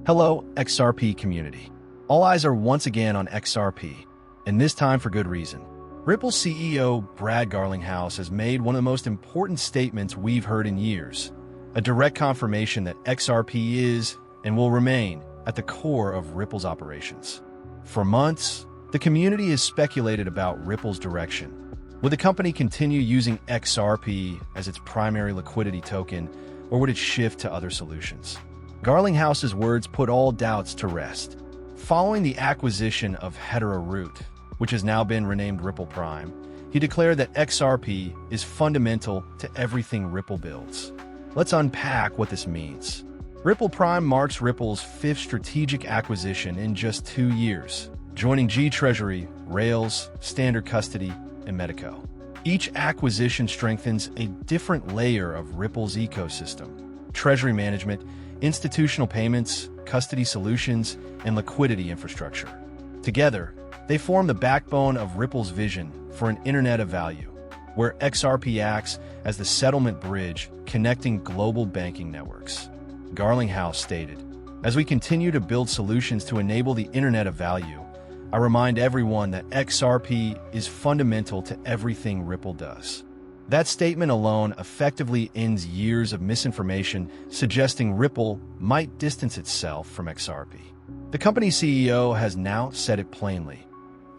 Hello, XRP community. All eyes are once again on XRP, and this time for good reason. Ripple CEO Brian Garlinghouse has made one of the most important statements we've heard in years, a direct confirmation that XRP is and will remain at the core of Ripple's operations. For months, the community has speculated about Ripple's direction. Would the company continue using XRP as its primary liquidity token, or would it shift to other solutions? Garlinghouse's words put all doubts to rest. Following the acquisition of Hedera Root, which has now been renamed Ripple Prime, he declared that XRP is fundamental to everything Ripple builds. Let's unpack what this means. Ripple Prime marks Ripple's fifth strategic acquisition in just 2 years, joining G Treasury, Rails, Standard Custody, and Medico. Each acquisition strengthens a different layer of Ripple's ecosystem: treasury management, institutional payments, custody solutions, and liquidity infrastructure. Together, they form the backbone of Ripple's vision for an Internet of Value, where XRP acts as the settlement bridge connecting global banking networks. Garlinghouse stated, "As we continue to build solutions to enable the Internet of Value, I remind everyone that XRP is fundamental to everything Ripple does." That statement alone effectively ends years of misinformation suggesting Ripple might distance itself from XRP. The company's CEO has now said it plainly.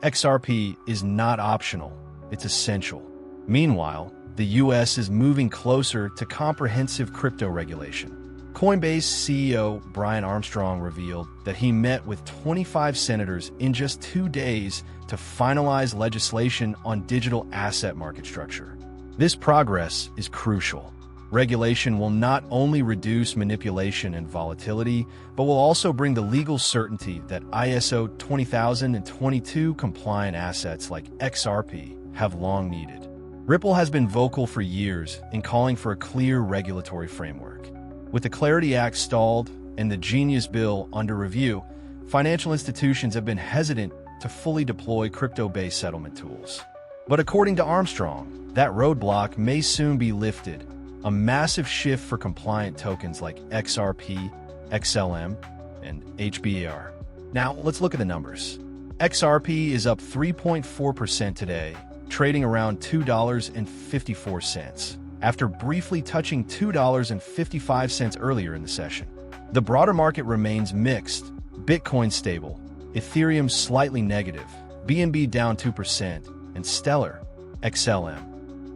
XRP is not optional, it's essential. Meanwhile, the US is moving closer to comprehensive crypto regulation. Coinbase CEO Brian Armstrong revealed that he met with 25 senators in just 2 days to finalize legislation on digital asset market structure. This progress is crucial. Regulation will not only reduce manipulation and volatility, but will also bring the legal certainty that ISO 20022 compliant assets like XRP have long needed. Ripple has been vocal for years in calling for a clear regulatory framework. With the Clarity Act stalled and the Genius Bill under review, financial institutions have been hesitant to fully deploy crypto-based settlement tools. But according to Armstrong, that roadblock may soon be lifted, a massive shift for compliant tokens like XRP, XLM, and HBAR. Now, let's look at the numbers. XRP is up 3.4% today, trading around $2.54, after briefly touching $2.55 earlier in the session. The broader market remains mixed, Bitcoin stable, Ethereum slightly negative, BNB down 2%, and Stellar, XLM,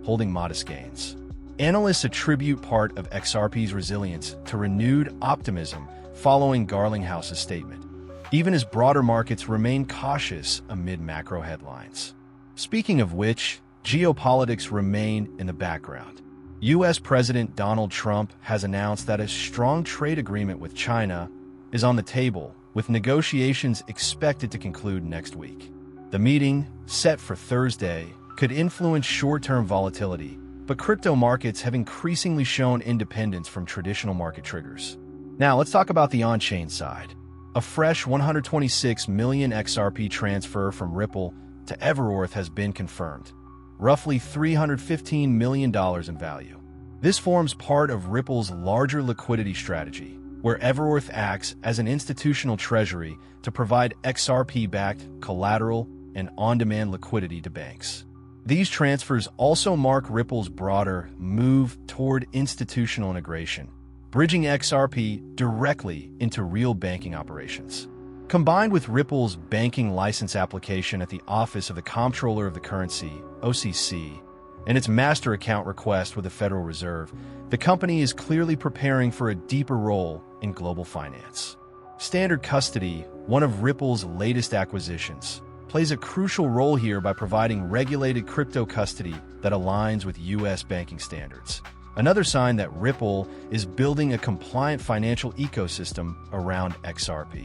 holding modest gains. Analysts attribute part of XRP's resilience to renewed optimism following Garlinghouse's statement, even as broader markets remain cautious amid macro headlines. Speaking of which, geopolitics remain in the background. U.S. President Donald Trump has announced that a strong trade agreement with China is on the table, with negotiations expected to conclude next week. The meeting, set for Thursday, could influence short-term volatility, but crypto markets have increasingly shown independence from traditional market triggers. Now, let's talk about the on-chain side. A fresh 126 million XRP transfer from Ripple to Everworth has been confirmed, roughly $315 million in value. This forms part of Ripple's larger liquidity strategy, where Everworth acts as an institutional treasury to provide XRP-backed collateral and on-demand liquidity to banks. These transfers also mark Ripple's broader move toward institutional integration, bridging XRP directly into real banking operations. Combined with Ripple's banking license application at the Office of the Comptroller of the Currency, OCC, and its master account request with the Federal Reserve, the company is clearly preparing for a deeper role in global finance. Standard Custody, one of Ripple's latest acquisitions, plays a crucial role here by providing regulated crypto custody that aligns with U.S. banking standards. Another sign that Ripple is building a compliant financial ecosystem around XRP.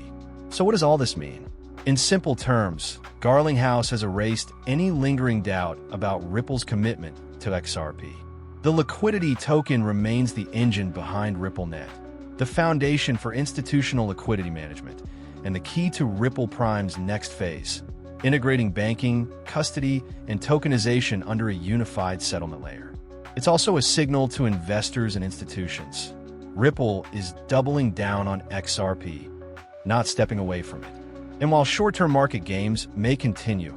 So what does all this mean? In simple terms, Garlinghouse has erased any lingering doubt about Ripple's commitment to XRP. The liquidity token remains the engine behind RippleNet, the foundation for institutional liquidity management, and the key to Ripple Prime's next phase, integrating banking, custody, and tokenization under a unified settlement layer. It's also a signal to investors and institutions. Ripple is doubling down on XRP, not stepping away from it. And while short-term market games may continue,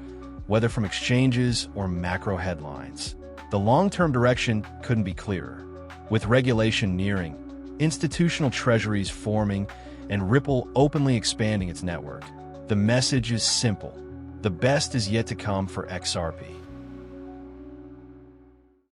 whether from exchanges or macro headlines, the long-term direction couldn't be clearer. With regulation nearing, institutional treasuries forming, and Ripple openly expanding its network, the message is simple: the best is yet to come for XRP.